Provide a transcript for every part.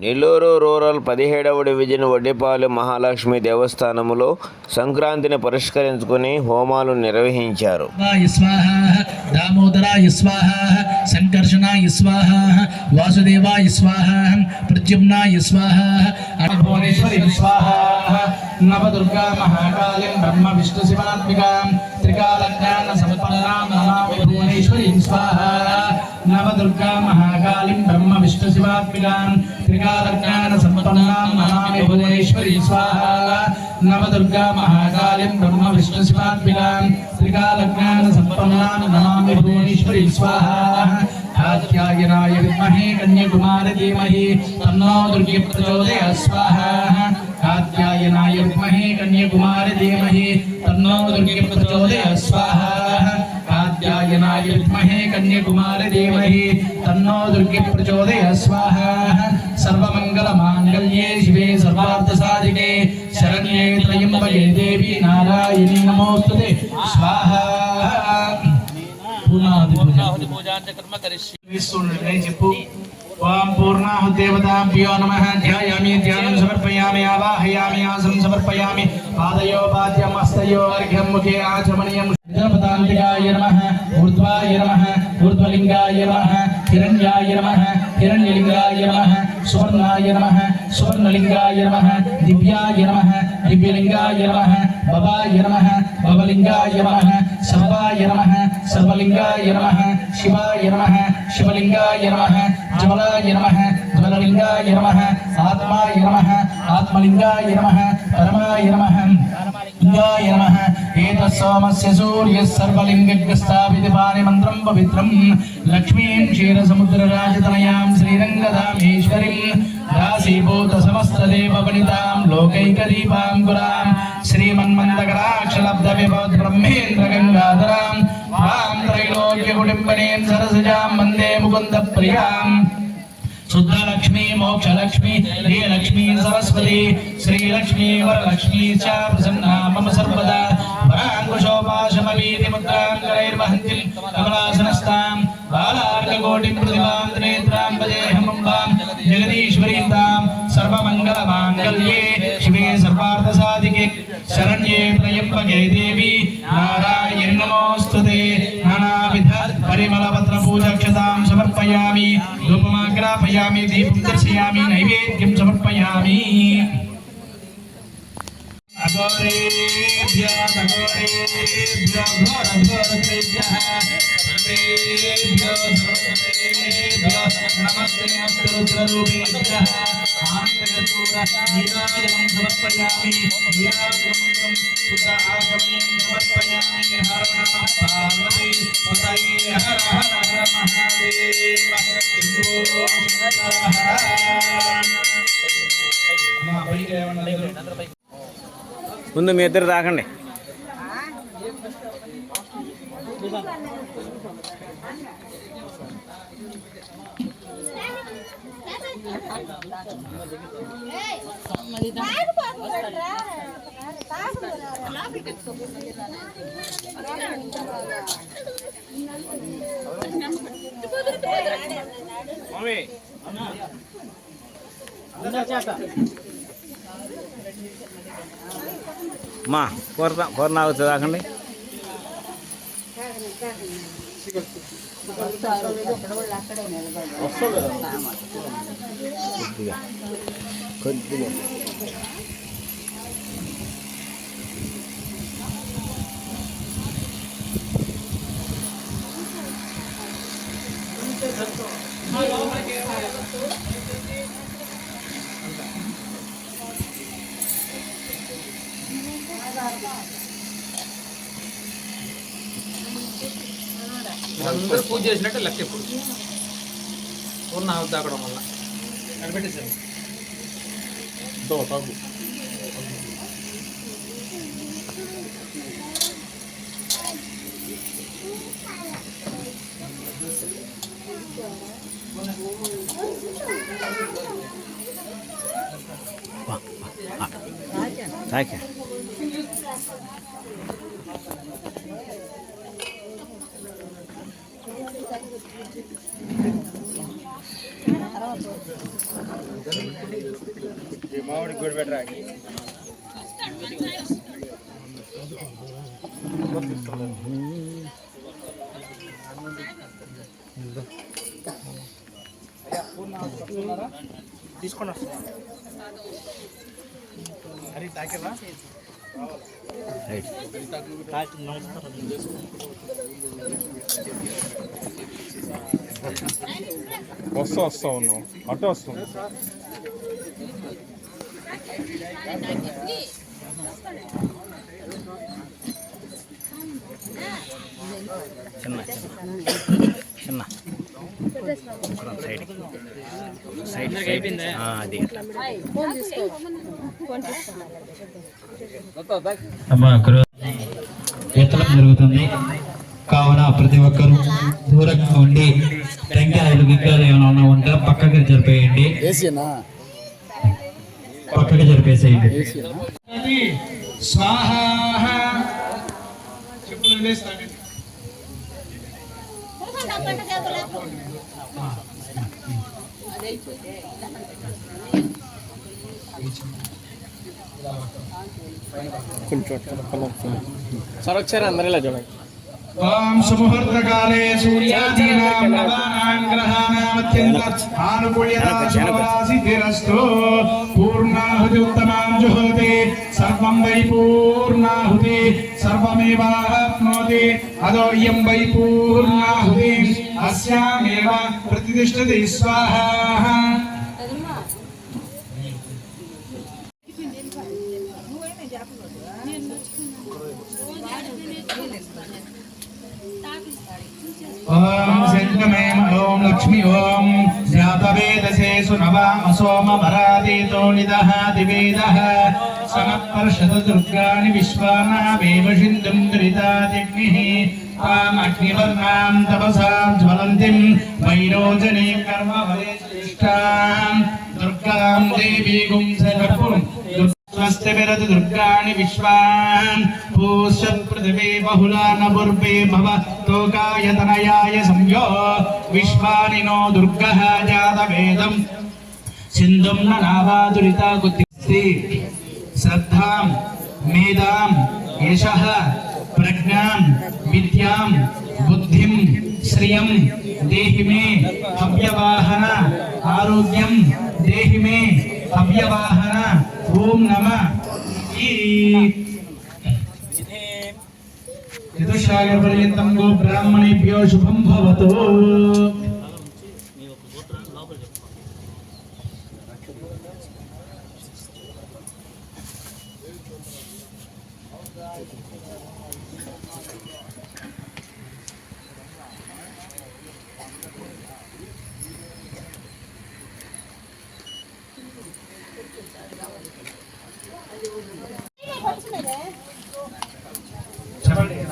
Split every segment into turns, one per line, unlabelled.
Nellore rural 17వ division వడ్డేపాలెం Mahalakshmi దేవస్థానంలో సంక్రాంతిని పురస్కరించుకుని హోమాలు నిర్వహించారు.
దామోదరాయ స్వాహ, సంకర్షణాయ స్వాహ, వాసుదేవాయ స్వాహ, ప్రద్యుమ్నాయ స్వాహ, భువనేశ్వరి స్వాహ, నవదుర్గా మహాకాళీం బ్రహ్మ విష్ణు శివాత్మికాం త్రికాలజ్ఞాన సంపన్నాం నమామి భువనేశ్వరి స్వాహ. నవదుర్గా మహాకాళీం బ్రహ్మ విష్ణు శివాత్మికాం త్రికాలజ్ఞాన సంపన్నాం నమామి భువనేశ్వరి స్వాహ. నవదుర్గా మహాకాళీం బ్రహ్మ విష్ణు శివాత్మికాం త్రికాలజ్ఞాన సంపన్నాం నమామి భువనేశ్వరి స్వాహ. కాత్యాయనాయ విద్మహే కన్యాకుమారి ధీమహి తన్నో దుర్గే ప్రచోదయాత్ స్వాహా. కాత్యాయనాయ విద్మహే కన్యాకుమారి ధీమహి తన్నో దుర్గే ప్రచోదయాత్ స్వాహా. కాత్యాయనాయ విద్మహే కన్యాకుమారి ధీమహి తన్నో దుర్గే ప్రచోదయాత్ స్వాహా. సర్వమంగళ మాంగళ్యే శివే సర్వార్థ సాధికే శరణ్యే త్రయంబకే దేవి నారాయణీ నమోస్తుతే స్వాహా. చెప్పు. ఓం పూర్ణాహుతి దేవతాభ్యో నమః. ధ్యాయామి, ధ్యానం సమర్పయామి, ఆవాహయామి, ఆసనం సమర్పయామి. పాదయో పాద్యం హస్తయో అర్ఘ్యం ముఖే ఆచమనీయం. పదాంతికాయ నమః, ఊర్ధ్వాయ నమః, ఊర్ధ్వలింగాయ నమః, హిరణ్యాయ నమః, హిరణ్యలింగాయ నమః, సువర్ణాయ నమః, సువర్ణలింగాయ నమః, దివ్యాయ నమః, దివ్యలింగాయ నమః, భవాయ నమః, భవలింగాయ నమః, సర్వాయ నమః, సర్వలింగాయ నమః, శివాయ నమః, శివలింగాయ నమః, జ్వలాయ నమః, జ్వలలింగాయ నమః, ఆత్మాయ నమః, ఆత్మలింగాయ నమః, పరమాయ నమః, లింగాయ నమః. ఏతత్ సోమస్య సూర్యః సర్వలింగస్థాపిత పాని మంత్రం పవిత్రం. లక్ష్మీం క్షీరసముద్రరాజతనయాం శ్రీరంగధామేశ్వరీం రాశీభూత సమస్తదేవవనితాం లోకైకదీపాంకురాం శ్రీమన్మందకరాక్షలబ్ధ విభవద్ బ్రహ్మేంద్ర గంగాధరాం తాం త్రైలోక్యకుటుంబనీం సరసజాం వందే ముకుంద ప్రియాం. శుద్ధలక్ష్మీ మోక్షలక్ష్మీ శ్రీలక్ష్మీ సరస్వతి శ్రీలక్ష్మీ వరలక్ష్మీ చ ప్రసన్నా మమ సర్వదా. వరాంకుశోపాశమవీతి ముద్రాంగరైర్వహంతిం కమలాసనస్తాం బాలార్కకోటిం ప్రతిభాం త్రేత్రాం భజేహమంబాం జగదీశ్వరీం తాం సర్వమంగళమాంగళ్యే శివే సర్వార్థసాధికే శరణ్యే త్రయంబకే దేవి నారాయణి నమోస్తుతే. నానావిధ పరిమళపత్ర పూజాక్షతాం సమర్పయామి, ధూపమాగ్రాపయామి, దీపం దర్శయామి, నైవేద్యం సమర్పయామి. అఘోరేభ్యః అఘోరేభ్యః ఘోరఘోరకేభ్యః సర్వేభ్యో సర్వదేభ్యో నమస్తే అస్తరుద్రరూపేభ్యః ఆనందకర్పూర నీరాజనం సమర్పయామి. నీరాజనం శుద్ధ ఆగమయం సమర్పయామి. హర నమః పార్వతీ పతయే హర హర హర మహాదేవ శంభో శంకర.
ముందు మీ ఇద్దరు తాకండి. మా కూర అవుతుంది తాకండి. కొద్దిగా
అందరూ పూజ చేసినట్టే లెక్క. ఇప్పుడు పూర్ణ తాగడం వల్ల కనిపెట్టేసారు.
తాకే
తర్వాత
తీసుకొని వస్తున్నా అది తాకేవా
వస్తా ఉన్నావు అటు వస్తుంది
చిన్న చిన్న సైడ్ అది
ఎత్తడం జరుగుతుంది. కావున ప్రతి ఒక్కరూ దూరంగా ఉండి టెంకాయలు గిక్కలు ఏమైనా ఉంటే పక్కకి జరిపేయండి, పక్కకి జరిపేసేయండి.
స్వాహ చెప్పులు వేస్తాను. ఓం సుముహూర్తకాలే సూర్యాదీనాం నవానాం గ్రహాణాం అత్యంత ఆనుకూల్యతాశుభవాసిద్ధిరస్తు. పూర్ణాహుతి ఉత్తమాం జుహోతి సర్వం వై పూర్ణాహుతి సర్వమేవాప్నోతి అదో ఇయం వై పూర్ణాహుతి అస్యామేవ ప్రతిష్ఠతి స్వాహా. ఓం శంకమేమ ఓం లక్ష్మి ఓం జాతవేదసే సునవామ సోమవరాదేతో నిదహాతి వేదః సమపర్షద దుర్గాని విశ్వానావేవ సింధుం దురితాదిగ్నిః తాం అగ్నివర్ణాం తపసాం జ్వలంతిం వైరోచనీం కర్మఫలే శ్రేష్ఠాం దుర్గాం దేవీగుం సకర్పురం స్వస్తి విరతి దుర్గాణి విశ్వాన్ పూష్య పృథివీ బహుళా నభుర్వే భవ తోకాయతనయాయ సంయో విశ్వాని నో దుర్గః జాతవేదం సింధుం నావాదురితా గుత్తి శ్రద్ధాం మేధాం యశః ప్రజ్ఞాం విద్యాం బుద్ధిం శ్రియం దేహి మే అవ్యవాహన ఆరోగ్యం దేహి మే అవ్యవాహన. ఓం నమః చతుశాగర్పర్యంతం గో బ్రాహ్మణేభ్యో శుభం భవతు.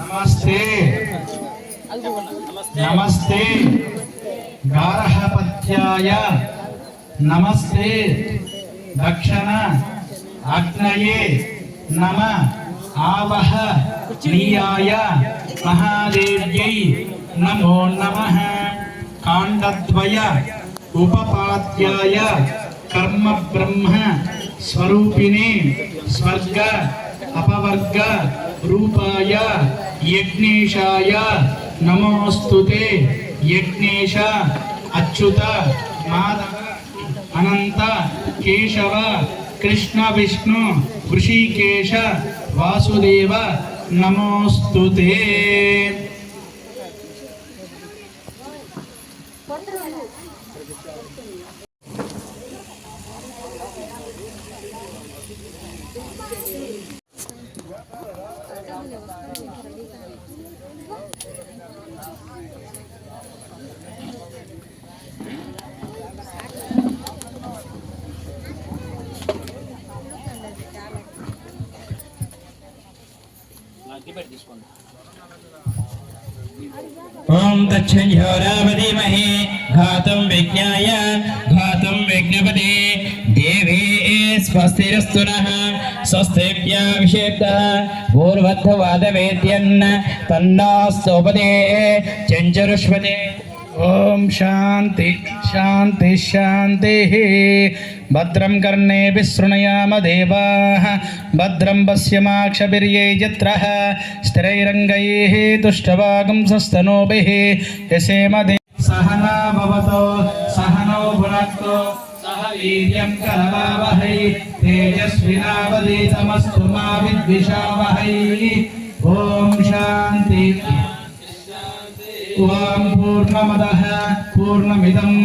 నమస్తే నమస్తే గార్హపత్యాయ నమస్తే దక్షిణ అగ్నయే నమ ఆవహ నీయాయ మహాదేవ్యై నమో నమః. కాండద్వయ ఉపపాద్యాయ కర్మ బ్రహ్మ స్వరూపిణే స్వర్గ అపవర్గ రూపాయ యజ్ఞేశాయ నమోస్తుతే. యజ్ఞేశ అచ్యుత మాధవ అనంత కేశవ కృష్ణ విష్ణు వృషికేశ వాసుదేవ నమోస్తుతే.
ఓం దక్షిణ్యోరావధీమహి ఘాతం విజ్ఞాయ ఘాతం విఘ్నపదే దేవే స్వస్తిరస్తు నః స్వస్తిభ్యాభిషేక్తః పూర్వధ్వాదవేద్యన్న తన్నోస్తోపదే చంచరుష్వదే.
ఓం శాంతి శాంతి శాంతి. भद्रं कर्णेभिः शृणुयाम देवाः भद्रं पश्यमाक्षभिर्ये यत्रः स्थिरैरङ्गैः तुष्टवागुंसस्तनूभिः यसेम सहना भवतो सहनौ भुनक्तु सह वीर्यं करवावहै तेजस्विनावधीतमस्तु मा विद्विषावहै ॐ शान्ति ॐ पूर्णमदः पूर्णमिदम्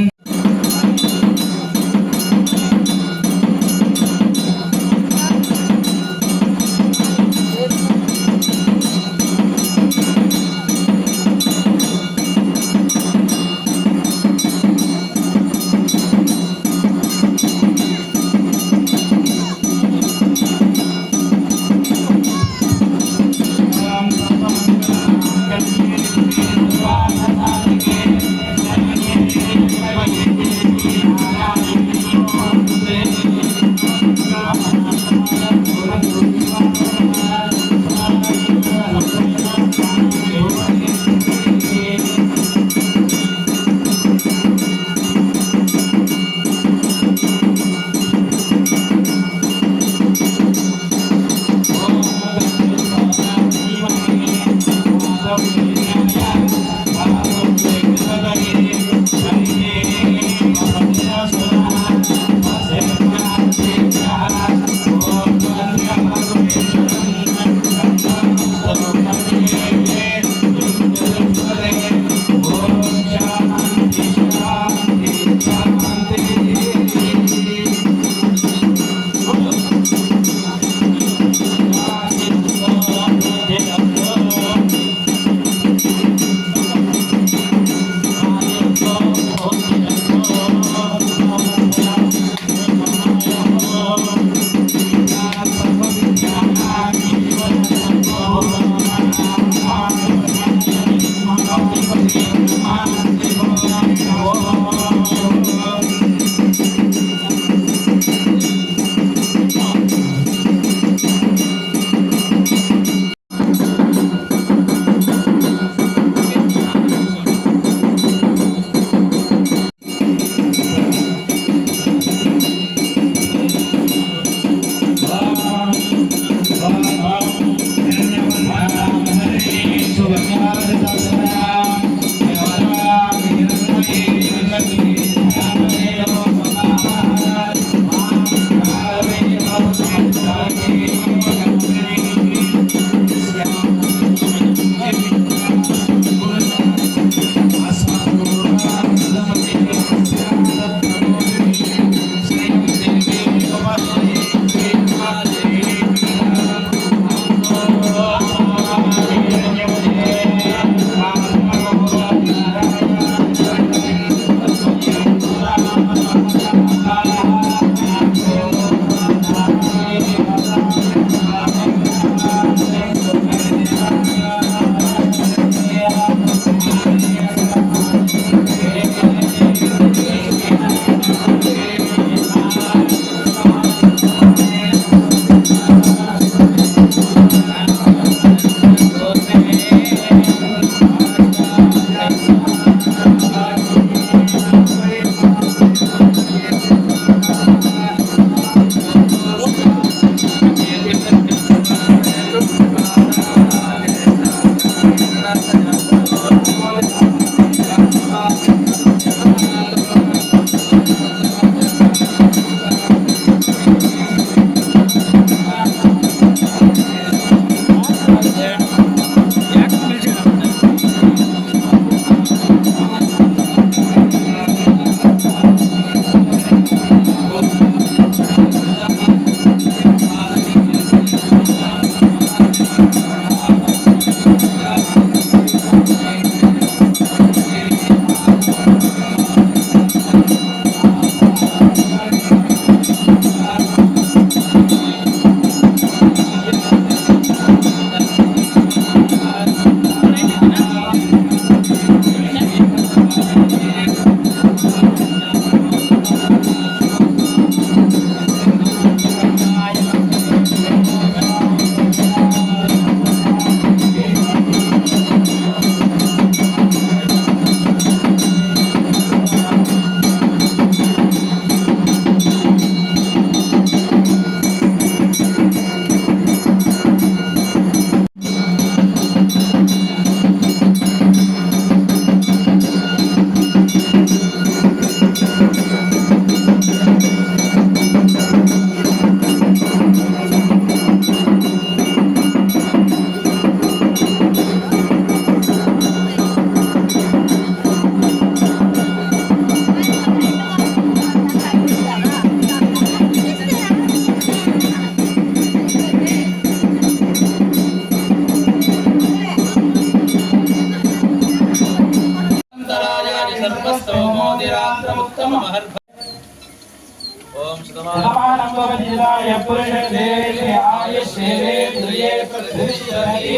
సమానమవజిదాయ పురుషేంద్రియ ఆయుష్యేంద్రియే ప్రతిష్టతి.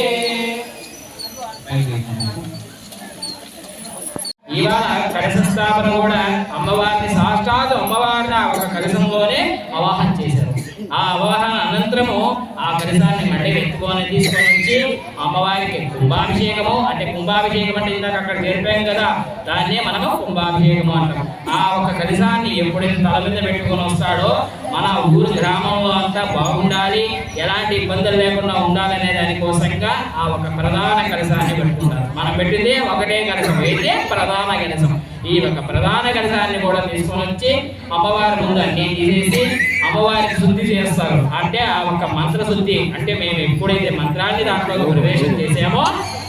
ఇవాళ కలశ స్థాపన కూడా అమ్మవారిని సాక్షాత్ అమ్మవారిని ఒక కలశంలోనే అవాహన చేశారు. ఆ అవాహన అనంతరము ఆ కలశాన్ని మళ్ళీ తీసుకొని వచ్చి అమ్మవారికి కుంభాభిషేకము, అంటే కుంభాభిషేకం అంటే ఇందాక అక్కడ చేరిపోయాం కదా, దాన్నే మనము కుంభాభిషేకము అంటాం. ఆ ఒక కలశాన్ని ఎప్పుడైతే తల మీద పెట్టుకొని వస్తాడో మన ఊరు గ్రామంలో అంతా బాగుండాలి, ఎలాంటి ఇబ్బందులు లేకుండా ఉండాలనే దానికోసంగా ఆ ఒక ప్రధాన కలశాన్ని పెట్టుకుంటారు. మనం పెట్టింది ఒకటే కలశం, అయితే ప్రధాన కలశం. ఈ ఒక ప్రధాన కలశాన్ని కూడా తీసుకొని వచ్చి అమ్మవారి ముందు అన్ని తీసేసి అమ్మవారికి శుద్ధి చేస్తారు. అంటే ఆ ఒక మంత్ర శుద్ధి, అంటే మేము ఎప్పుడైతే మంత్రాన్ని దాంట్లో ప్రవేశం చేసామో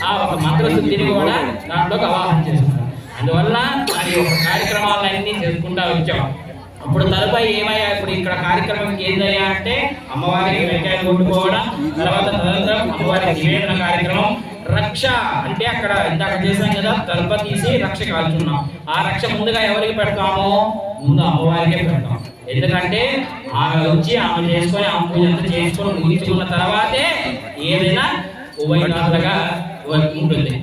ఆ ఒక మంత్ర శుద్ధిని కూడా దాంట్లోకి ఆవాహన చేస్తారు. అందువల్ల మరి ఒక కార్యక్రమాలన్నీ చేసుకుంటా వచ్చాం. అప్పుడు తలపై ఏమయ్యా, ఇప్పుడు ఇక్కడ కార్యక్రమం ఏందయ్యా అంటే అమ్మవారికి వెంకాయ కొట్టుకోవడం, తర్వాత తదనంతరం అమ్మవారికి నివేదన కార్యక్రమం, రక్ష అంటే అక్కడ ఇందాక చేసాం కదా, తలప తీసి రక్ష కాల్చున్నాం. ఆ రక్ష ముందుగా ఎవరికి పెడతామో, ముందు అమ్మవారికే పెడతాం. ఎందుకంటే ఆమె వచ్చి ఆమె చేసుకొని ఆమె పూజ అంతా చేసుకొని ముగించుకున్న తర్వాతే ఏదైనా ఉభయదాతగా ఉంటుంది.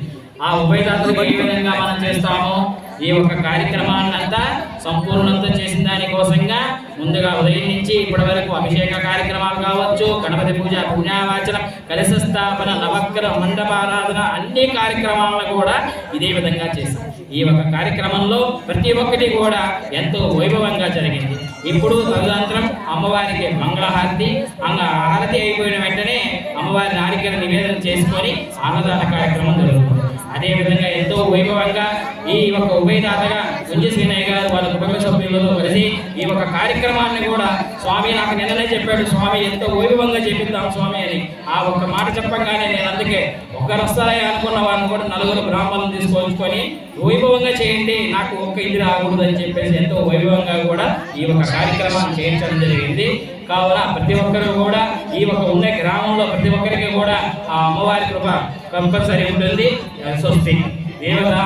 ఆ ఉభయదాతలుగా ఏ విధంగా మనం చేస్తామో ఈ ఒక కార్యక్రమాన్ని అంతా సంపూర్ణంతో చేసిన దానికోసంగా ముందుగా ఉదయం నుంచి ఇప్పటి వరకు అభిషేక కార్యక్రమాలు కావచ్చు, గణపతి పూజ, పుణ్యావాచనం, కలశ స్థాపన, నవగ్రహ మండపారాధన అన్ని కార్యక్రమాలను కూడా ఇదే విధంగా చేశాం. ఈ ఒక కార్యక్రమంలో ప్రతి ఒక్కటి కూడా ఎంతో వైభవంగా జరిగింది. ఇప్పుడు తదనంతరం అమ్మవారికి మంగళహారతి, హారతి అయిపోయిన వెంటనే అమ్మవారి నారికేల నివేదన చేసుకొని అన్నదాన కార్యక్రమం జరుగుతుంది. అదేవిధంగా ఎంతో వైభవంగా ఈ ఒక ఉభయదాతగా గుంజ శ్రీనయ్య గారు వాళ్ళ కుటుంబ సభ్యులతో కలిసి ఈ ఒక కార్యక్రమాన్ని కూడా స్వామి నాకు నిన్ననే చెప్పాడు, స్వామి ఎంతో వైభవంగా చేపిద్దాం స్వామి అని. ఆ ఒక్క మాట చెప్పగానే నేను అందుకే ఒకరు వస్తారే అనుకున్న వారిని కూడా 4 బ్రాహ్మణులను తీసుకొచ్చుకొని వైభవంగా చేయండి, నాకు ఒక్క ఇది రాకూడదు అని చెప్పేసి ఎంతో వైభవంగా కూడా ఈ ఒక కార్యక్రమాన్ని చేయించడం జరిగింది. కావున ప్రతి ఒక్కరు కూడా ఈ ఒక ఉన్న గ్రామంలో ప్రతి ఒక్కరికి కూడా ఆ అమ్మవారి కృప కంపల్సరీ ఉంటుంది. స్వస్తి. దేవతా